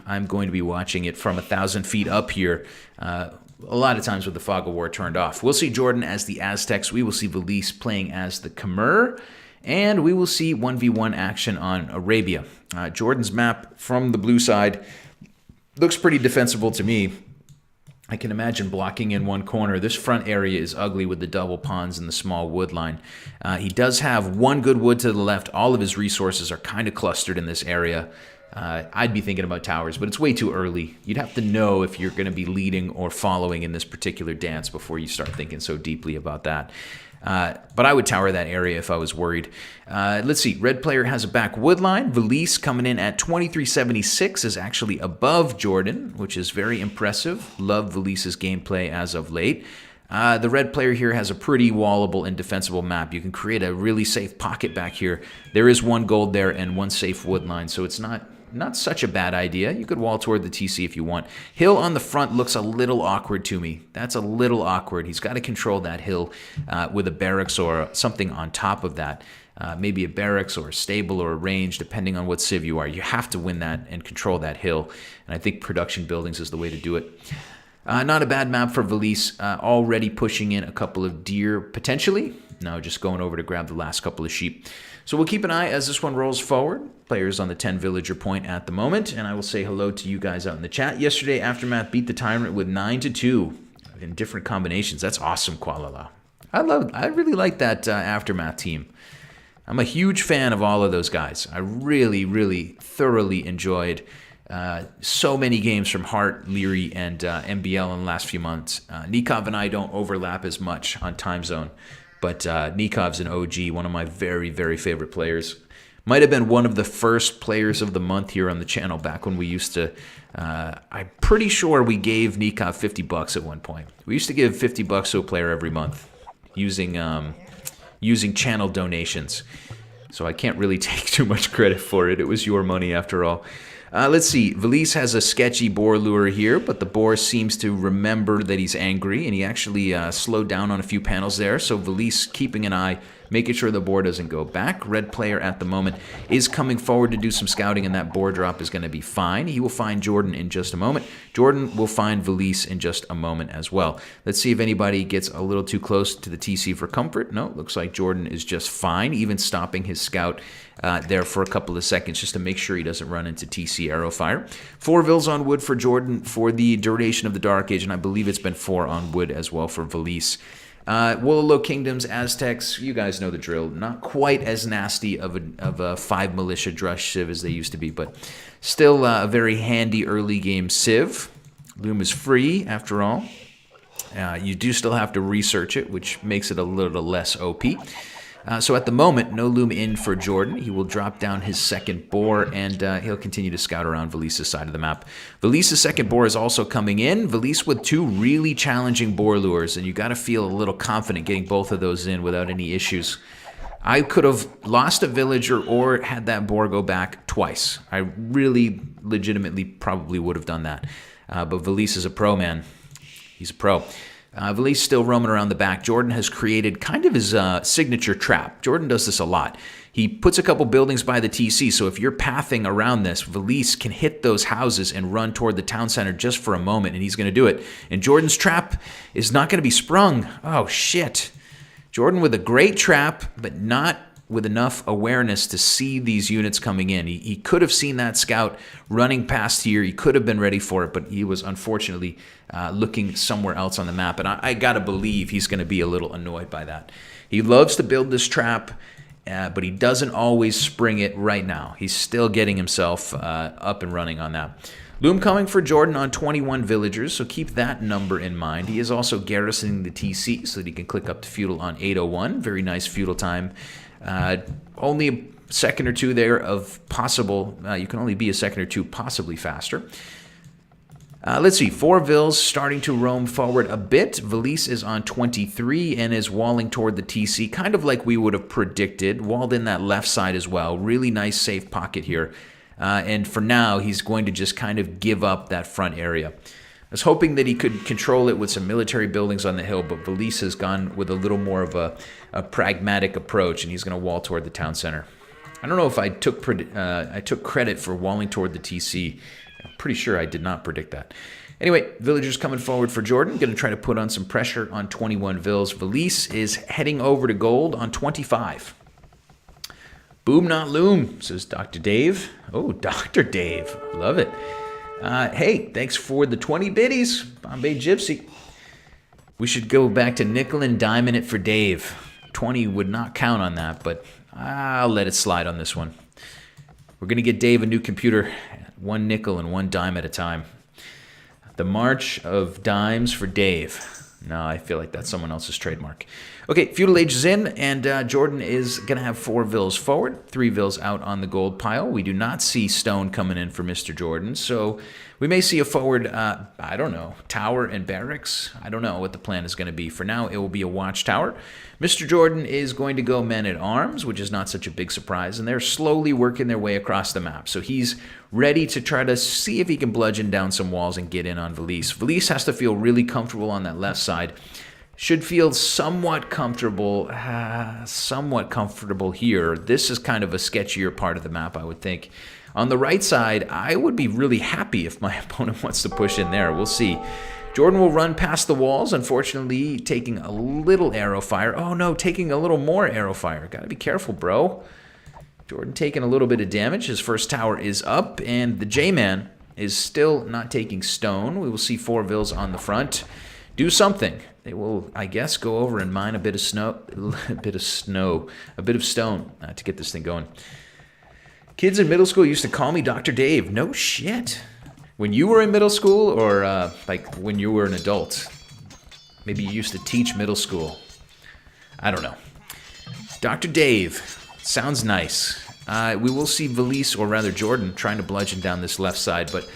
I'm going to be watching it from 1,000 feet up here. A lot of times with the fog of war turned off. We'll see Jordan as the Aztecs. We will see Villese playing as the Khmer. And we will see 1v1 action on Arabia. Jordan's map from the blue side looks pretty defensible to me. I can imagine blocking in one corner. This front area is ugly with the double pawns and the small wood line. He does have one good wood to the left. All of his resources are kind of clustered in this area. I'd be thinking about towers, but it's way too early. You'd have to know if you're going to be leading or following in this particular dance before you start thinking so deeply about that. But I would tower that area if I was worried. Let's see. Red player has a back wood line. Villese coming in at 2376 is actually above Jordan, which is very impressive. Love Villese's gameplay as of late. The red player here has a pretty wallable and defensible map. You can create a really safe pocket back here. There is one gold there and one safe wood line, so it's not such a bad idea. You could wall toward the TC if you want. Hill on the front looks a little awkward to me. That's a little awkward. He's got to control that hill with a barracks or something on top of that. Maybe a barracks or a stable or a range, depending on what civ you are. You have to win that and control that hill. And I think production buildings is the way to do it. Not a bad map for Villese. Already pushing in a couple of deer, potentially. No, just going over to grab the last couple of sheep. So we'll keep an eye as this one rolls forward. Players on the 10 villager point at the moment. And I will say hello to you guys out in the chat. Yesterday, Aftermath beat the Tyrant with 9-2 in different combinations. That's awesome, Kualala. I really like that Aftermath team. I'm a huge fan of all of those guys. I really, really thoroughly enjoyed so many games from Hart, Leary, and MBL in the last few months. Nikov and I don't overlap as much on time zone, but Nikov's an OG, one of my very, very favorite players. Might have been one of the first players of the month here on the channel back when we used to, I'm pretty sure we gave Nikov $50 at one point. We used to give $50 to a player every month using channel donations. So I can't really take too much credit for it. It was your money after all. Let's see. Villese has a sketchy boar lure here, but the boar seems to remember that he's angry, and he actually slowed down on a few panels there. So Villese keeping an eye, making sure the boar doesn't go back. Red player at the moment is coming forward to do some scouting, and that boar drop is going to be fine. He will find Jordan in just a moment. Jordan will find Villese in just a moment as well. Let's see if anybody gets a little too close to the TC for comfort. No, looks like Jordan is just fine, even stopping his scout there for a couple of seconds just to make sure he doesn't run into TC arrow fire. 4 vills on wood for Jordan for the duration of the Dark Age, and I believe it's been 4 on wood as well for Villese. Wololo Kingdoms, Aztecs, you guys know the drill. Not quite as nasty of a 5 militia drush civ as they used to be, but still a very handy early game civ. Loom is free after all. You do still have to research it, which makes it a little less OP. So at the moment, no loom in for Jordan. He will drop down his second boar, and he'll continue to scout around Villese's side of the map. Villese's second boar is also coming in. Villese with 2 really challenging boar lures, and you got to feel a little confident getting both of those in without any issues. I could have lost a villager or had that boar go back twice. I really legitimately probably would have done that. But Villese is a pro, man. He's a pro. Villese still roaming around the back. Jordan has created kind of his signature trap. Jordan does this a lot. He puts a couple buildings by the TC, so if you're pathing around this, Villese can hit those houses and run toward the town center just for a moment, and he's going to do it. And Jordan's trap is not going to be sprung. Oh, shit. Jordan with a great trap, but not with enough awareness to see these units coming in. He could have seen that scout running past here. He could have been ready for it, but he was unfortunately looking somewhere else on the map. And I got to believe he's going to be a little annoyed by that. He loves to build this trap, but he doesn't always spring it right now. He's still getting himself up and running on that. Loom coming for Jordan on 21 villagers, so keep that number in mind. He is also garrisoning the TC so that he can click up to feudal on 801. Very nice feudal time. Only a second or two there of possible. You can only be a second or two possibly faster. Let's see, 4 vills starting to roam forward a bit. Villese is on 23 and is walling toward the TC, kind of like we would have predicted. Walled in that left side as well. Really nice safe pocket here. And for now, he's going to just kind of give up that front area. I was hoping that he could control it with some military buildings on the hill, but Villese has gone with a little more of a pragmatic approach, and he's going to wall toward the town center. I don't know if I took credit for walling toward the TC. I'm pretty sure I did not predict that. Anyway, villagers coming forward for Jordan. Going to try to put on some pressure on 21 Vills. Villese is heading over to gold on 25. Boom, not loom, says Dr. Dave. Oh, Dr. Dave. Love it. Hey, thanks for the 20 biddies, Bombay Gypsy. We should go back to nickel and diming it for Dave. 20 would not count on that, but I'll let it slide on this one. We're going to get Dave a new computer, 1 nickel and 1 dime at a time. The March of Dimes for Dave. No, I feel like that's someone else's trademark. Okay, Feudal Age is in, and Jordan is going to have 4 Vills forward, 3 Vills out on the gold pile. We do not see stone coming in for Mr. Jordan, so we may see a forward, I don't know, tower and barracks. I don't know what the plan is going to be. For now, it will be a watchtower. Mr. Jordan is going to go men-at-arms, which is not such a big surprise, and they're slowly working their way across the map. So he's ready to try to see if he can bludgeon down some walls and get in on Villese. Villese has to feel really comfortable on that left side. Should feel somewhat comfortable here. This is kind of a sketchier part of the map, I would think. On the right side, I would be really happy if my opponent wants to push in there. We'll see. Jordan will run past the walls, unfortunately taking a little arrow fire. Oh no, taking a little more arrow fire. Gotta be careful, bro. Jordan taking a little bit of damage. His first tower is up, and the J-Man is still not taking stone. We will see 4 Vills on the front. Do something. They will, I guess, go over and mine a bit of stone to get this thing going. Kids in middle school used to call me Dr. Dave. No shit. When you were in middle school, or like when you were an adult? Maybe you used to teach middle school. I don't know. Dr. Dave. Sounds nice. We will see Villese, or rather Jordan, trying to bludgeon down this left side, but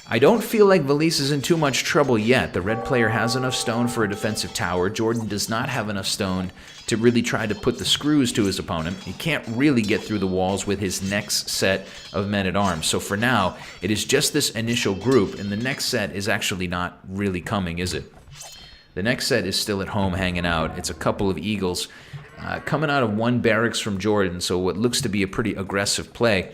I don't feel like Villese is in too much trouble yet. The red player has enough stone for a defensive tower. Jordan does not have enough stone to really try to put the screws to his opponent. He can't really get through the walls with his next set of men-at-arms. So for now, it is just this initial group, and the next set is actually not really coming, is it? The next set is still at home hanging out. It's a couple of eagles coming out of 1 barracks from Jordan, so what looks to be a pretty aggressive play.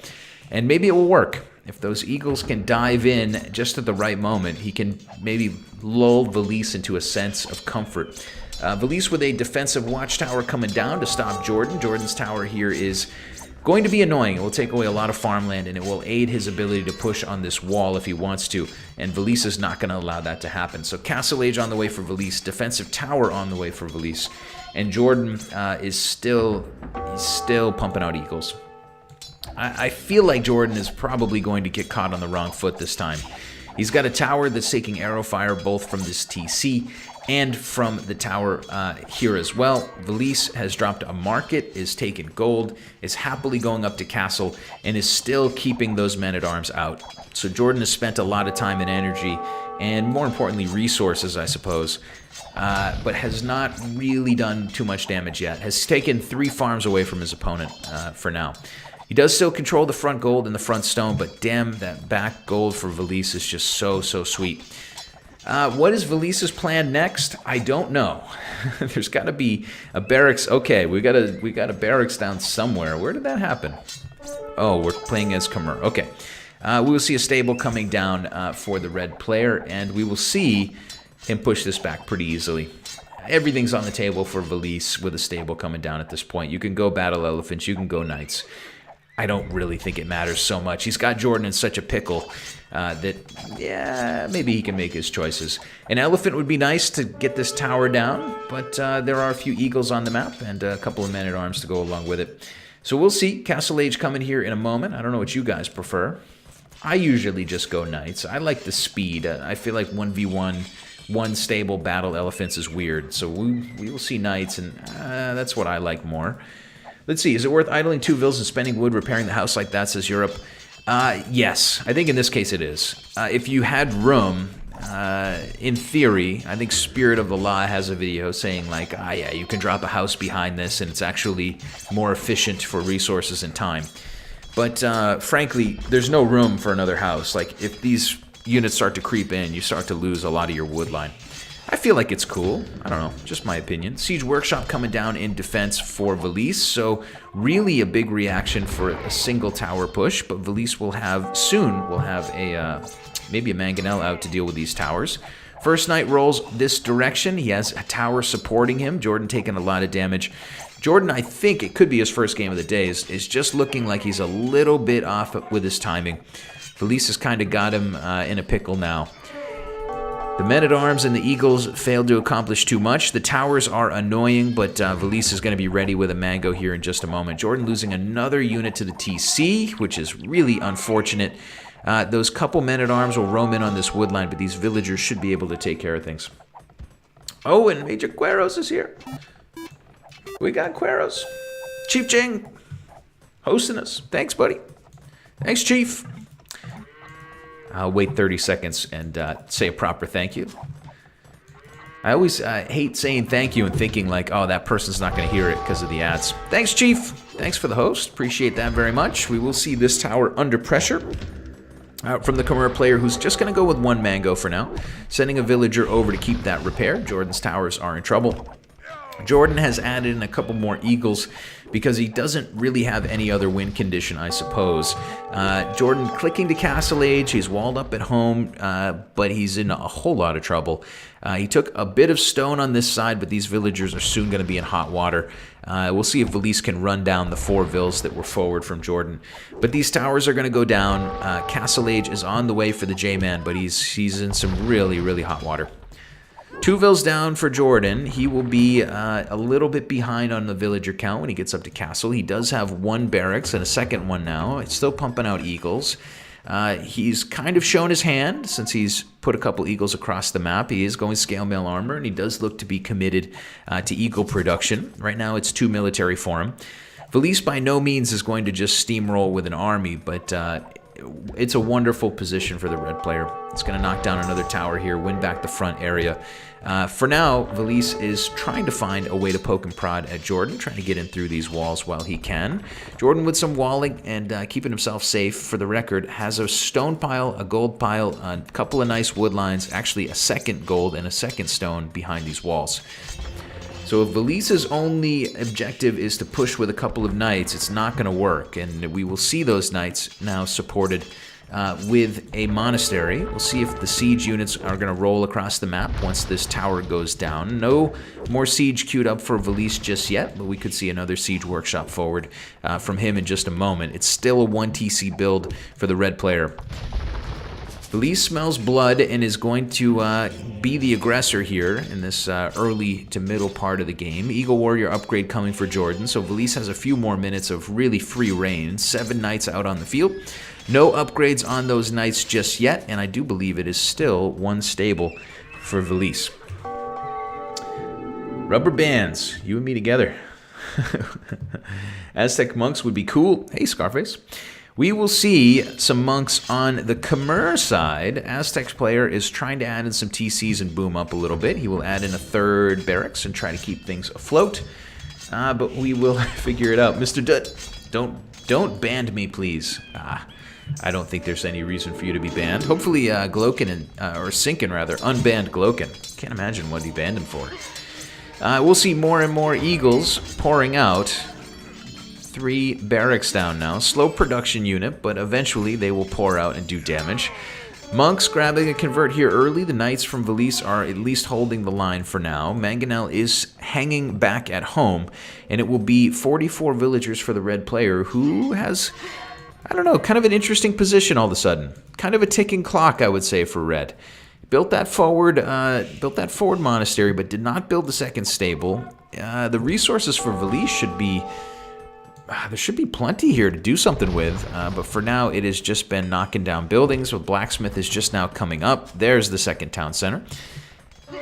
And maybe it will work. If those eagles can dive in just at the right moment, he can maybe lull Villese into a sense of comfort. Villese with a defensive watchtower coming down to stop Jordan. Jordan's tower here is going to be annoying. It will take away a lot of farmland, and it will aid his ability to push on this wall if he wants to, and Villese is not going to allow that to happen. So Castle Age on the way for Villese, defensive tower on the way for Villese, and Jordan is still pumping out eagles. I feel like Jordan is probably going to get caught on the wrong foot this time. He's got a tower that's taking arrow fire both from this TC and from the tower here as well. Villese has dropped a market, is taking gold, is happily going up to castle, and is still keeping those men-at-arms out. So Jordan has spent a lot of time and energy, and more importantly, resources, I suppose, but has not really done too much damage yet. Has taken 3 farms away from his opponent for now. He does still control the front gold and the front stone, but damn, that back gold for Villese is just so sweet. What is Villese's plan next? I don't know. There's got to be a barracks. Okay, we got a barracks down somewhere. Where did that happen? Oh, we're playing as Khmer. Okay. We will see a stable coming down for the red player, and we will see him push this back pretty easily. Everything's on the table for Villese with a stable coming down at this point. You can go battle elephants. You can go knights. I don't really think it matters so much. He's got Jordan in such a pickle that, yeah, maybe he can make his choices. An elephant would be nice to get this tower down, but there are a few eagles on the map and a couple of men-at-arms to go along with it. So we'll see. Castle Age coming here in a moment. I don't know what you guys prefer. I usually just go knights. I like the speed. I feel like 1v1, one stable battle elephants is weird. So we will see knights, and that's what I like more. Let's see, is it worth idling 2 vills and spending wood repairing the house like that, says Europe? Yes, I think in this case it is. If you had room, in theory, I think Spirit of the Law has a video saying like, yeah, you can drop a house behind this and it's actually more efficient for resources and time. But frankly, there's no room for another house. Like, if these units start to creep in, you start to lose a lot of your wood line. I feel like it's cool. I don't know, just my opinion. Siege Workshop coming down in defense for Villese, so really a big reaction for a single tower push, but Villese will have, soon will have maybe a Mangonel out to deal with these towers. First Knight rolls this direction. He has a tower supporting him. Jordan taking a lot of damage. Jordan, I think it could be his first game of the day, is just looking like he's a little bit off with his timing. Villese has kind of got him in a pickle now. The Men-at-Arms and the Eagles failed to accomplish too much. The towers are annoying, but Villese is going to be ready with a mango here in just a moment. Jordan losing another unit to the TC, which is really unfortunate. Those couple Men-at-Arms will roam in on this wood line, but these villagers should be able to take care of things. Oh, and Major Cueros is here. We got Cueros. Chief Jing hosting us. Thanks, buddy. Thanks, Chief. I'll wait 30 seconds and say a proper thank you. I always hate saying thank you and thinking like, oh, that person's not going to hear it because of the ads. Thanks, Chief. Thanks for the host. Appreciate that very much. We will see this tower under pressure from the Khmer player, who's just going to go with one mango for now, sending a villager over to keep that repair. Jordan's towers are in trouble. Jordan has added in a couple more eagles because he doesn't really have any other win condition, I suppose. Jordan clicking to Castle Age. He's walled up at home, but he's in a whole lot of trouble. He took a bit of stone on this side, but these villagers are soon going to be in hot water. We'll see if Villese can run down the 4 vills that were forward from Jordan. But these towers are going to go down. Castle Age is on the way for the J-Man, but he's in some really, really hot water. 2 vills down for Jordan. He will be a little bit behind on the villager count when he gets up to Castle. He does have 1 barracks and a second one now. It's still pumping out eagles. He's kind of shown his hand since he's put a couple eagles across the map. He is going scale mail armor, and he does look to be committed to eagle production. Right now it's 2 military for him. Villese by no means is going to just steamroll with an army, but it's a wonderful position for the red player. It's going to knock down another tower here, win back the front area. For now, Villese is trying to find a way to poke and prod at Jordan, trying to get in through these walls while he can. Jordan with some walling and keeping himself safe, for the record, has a stone pile, a gold pile, a couple of nice wood lines, actually a second gold and a second stone behind these walls. So if Villese's only objective is to push with a couple of knights, it's not going to work. And we will see those knights now supported with a monastery. We'll see if the siege units are going to roll across the map once this tower goes down. No more siege queued up for Villese just yet, but we could see another siege workshop forward from him in just a moment. It's still a 1 TC build for the red player. Villese smells blood and is going to be the aggressor here in this early to middle part of the game. Eagle Warrior upgrade coming for Jordan, so Villese has a few more minutes of really free reign. 7 knights out on the field. No upgrades on those knights just yet, and I do believe it is still 1 stable for Villese. Rubber bands, you and me together. Aztec monks would be cool. Hey, Scarface. We will see some monks on the Khmer side. Aztec's player is trying to add in some TCs and boom up a little bit. He will add in a 3rd barracks and try to keep things afloat. But we will figure it out. Mr. Dutt, don't ban me, please. I don't think there's any reason for you to be banned. Hopefully Gloken, or Sinkin rather, unbanned Gloken. Can't imagine what he banned him for. We'll see more and more eagles pouring out. 3 barracks down now. Slow production unit, but eventually they will pour out and do damage. Monks grabbing a convert here early. The knights from Villese are at least holding the line for now. Mangonel is hanging back at home, and it will be 44 villagers for the red player, who has, I don't know, kind of an interesting position all of a sudden. Kind of a ticking clock, I would say, for red. Built that forward monastery, but did not build the second stable. The resources for Villese should be... there should be plenty here to do something with, but for now it has just been knocking down buildings. Well, Blacksmith is just now coming up. There's the second town center.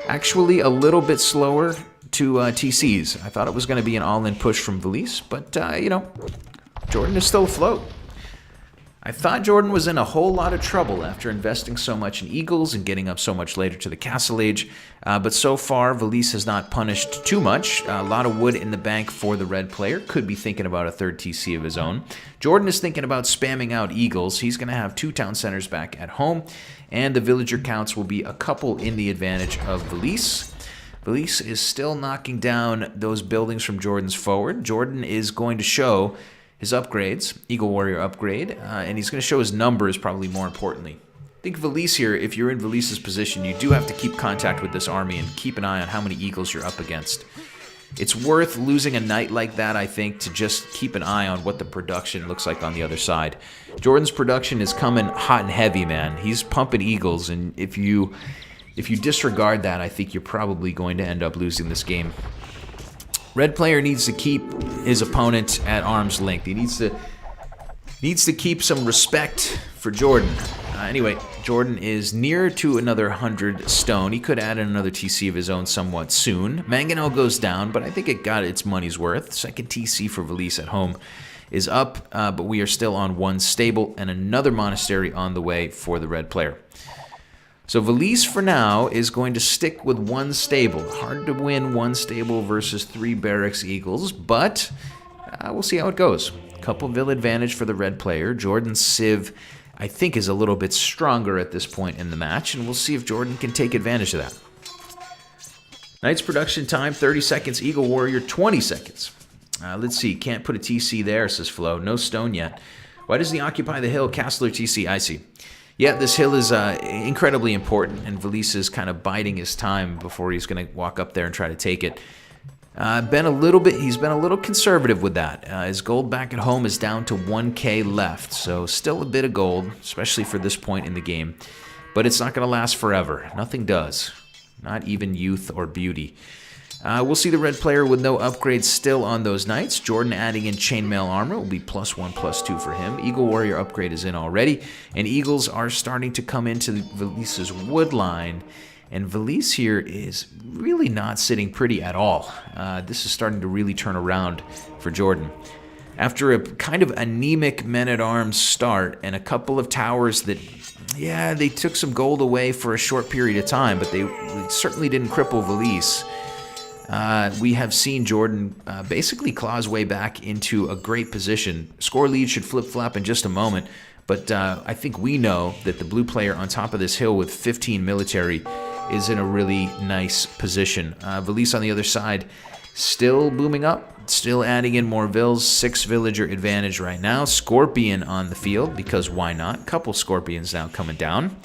Actually a little bit slower to TCs. I thought it was going to be an all-in push from Villese, but, you know, Jordan is still afloat. I thought Jordan was in a whole lot of trouble after investing so much in Eagles and getting up so much later to the Castle Age, but so far Villese has not punished too much. A lot of wood in the bank for the red player. Could be thinking about a 3rd TC of his own. Jordan is thinking about spamming out Eagles. He's going to have 2 town centers back at home, and the villager counts will be a couple in the advantage of Villese. Villese is still knocking down those buildings from Jordan's forward. Jordan is going to show his upgrades, Eagle Warrior upgrade, and he's going to show his numbers probably more importantly. I think Villese here, if you're in Villese's position, you do have to keep contact with this army and keep an eye on how many eagles you're up against. It's worth losing a knight like that, I think, to just keep an eye on what the production looks like on the other side. Jordan's production is coming hot and heavy, man. He's pumping eagles, and if you disregard that, I think you're probably going to end up losing this game. Red player needs to keep his opponent at arm's length. He needs to keep some respect for Jordan. Anyway, Jordan is near to another 100 stone. He could add another TC of his own somewhat soon. Mangonel goes down, but I think it got its money's worth. Second TC for Villese at home is up, but we are still on one stable and another monastery on the way for the red player. So Villese for now is going to stick with one stable. Hard to win one stable versus 3 barracks eagles, but we'll see how it goes. Coupleville advantage for the red player. Jordan's Civ, I think, is a little bit stronger at this point in the match, and we'll see if Jordan can take advantage of that. Knight's production time, 30 seconds. Eagle Warrior, 20 seconds. Let's see. Can't put a TC there, says Flo. No stone yet. Why doesn't he occupy the hill? Castler TC, I see. Yeah, this hill is incredibly important, and Villese is kind of biding his time before he's going to walk up there and try to take it. He's been a little conservative with that. His gold back at home is down to 1k left, so still a bit of gold, especially for this point in the game. But it's not going to last forever. Nothing does. Not even youth or beauty. We'll see the red player with no upgrades still on those knights. Jordan adding in chainmail armor will be +1/+2 for him. Eagle Warrior upgrade is in already, and eagles are starting to come into Villese's wood line. And Villese here is really not sitting pretty at all. This is starting to really turn around for Jordan. After a kind of anemic men-at-arms start and a couple of towers that, yeah, they took some gold away for a short period of time, but they certainly didn't cripple Villese. We have seen Jordan basically claw his way back into a great position. Score lead should flip-flop in just a moment, but I think we know that the blue player on top of this hill with 15 military is in a really nice position. Villese on the other side still booming up, still adding in more vills. 6 villager advantage right now. Scorpion on the field, because why not? Couple Scorpions now coming down.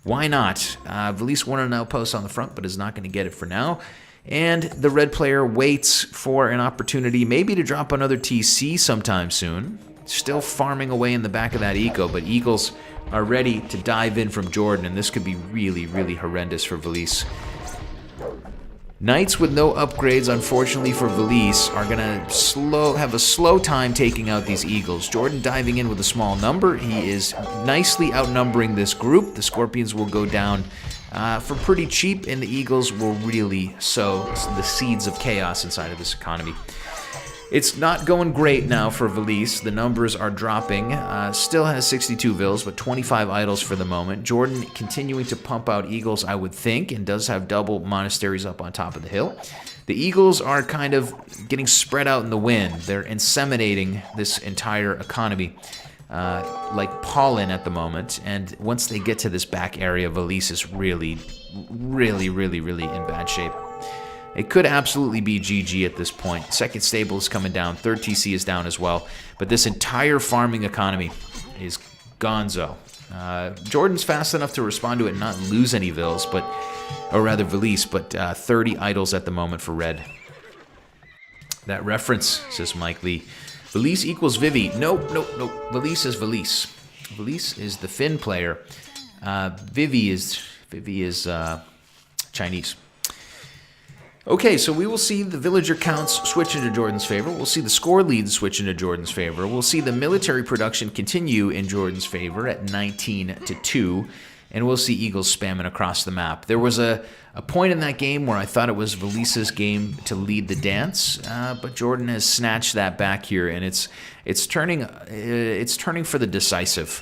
Why not? Villese wanted an outpost on the front, but is not going to get it for now. And the red player waits for an opportunity maybe to drop another TC sometime soon. Still farming away in the back of that eco, but eagles are ready to dive in from Jordan, and this could be really, really horrendous for Villese. Knights with no upgrades, unfortunately for Villese, are going to have a slow time taking out these eagles. Jordan diving in with a small number. He is nicely outnumbering this group. The Scorpions will go down for pretty cheap, and the eagles will really sow the seeds of chaos inside of this economy. It's not going great now for Villese. The numbers are dropping. Still has 62 vills, but 25 idols for the moment. Jordan continuing to pump out eagles, I would think, and does have double monasteries up on top of the hill. The eagles are kind of getting spread out in the wind. They're inseminating this entire economy like pollen at the moment. And once they get to this back area, Villese is really, really, really, really in bad shape. It could absolutely be GG at this point. Second stable is coming down. Third TC is down as well. But this entire farming economy is gonzo. Jordan's fast enough to respond to it and not lose any vills, or rather Villese, but 30 idols at the moment for red. That reference, says Mike Lee. Villese equals Vivi. No. Villese is Villese. Villese is the Finn player. Vivi is Chinese. Okay, so we will see the villager counts switch into Jordan's favor. We'll see the score leads switch into Jordan's favor. We'll see the military production continue in Jordan's favor at 19-2. And we'll see eagles spamming across the map. There was a point in that game where I thought it was Villese's game to lead the dance, but Jordan has snatched that back here, and it's turning for the decisive.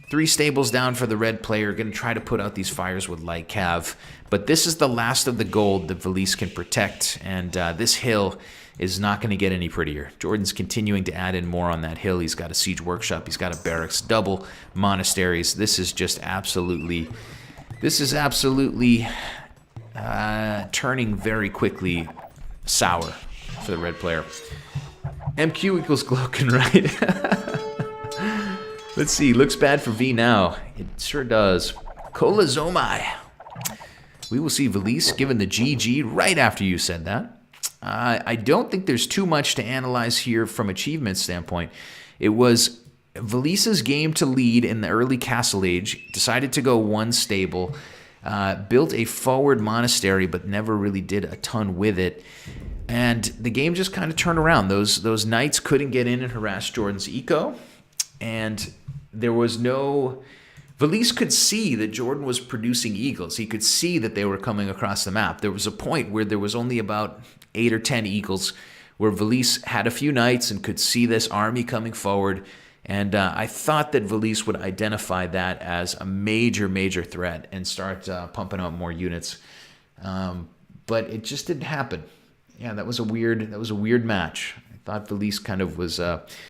3 stables down for the red player. Going to try to put out these fires with light cav. But this is the last of the gold that Villese can protect. And this hill is not going to get any prettier. Jordan's continuing to add in more on that hill. He's got a siege workshop. He's got a barracks, double monasteries. This is absolutely turning very quickly sour for the red player. MQ equals Gloken, right? Let's see. Looks bad for V now. It sure does. Kolazomai. We will see Villese given the GG right after you said that. I don't think there's too much to analyze here from achievement standpoint. It was Villese's game to lead in the early Castle Age, decided to go one stable, built a forward monastery, but never really did a ton with it. And the game just kind of turned around. Those knights couldn't get in and harass Jordan's eco, and there was no... Villese could see that Jordan was producing eagles. He could see that they were coming across the map. There was a point where there was only about 8 or 10 eagles, where Villese had a few knights and could see this army coming forward. And I thought that Villese would identify that as a major, major threat and start pumping out more units. But it just didn't happen. Yeah, that was a weird match. I thought Villese kind of was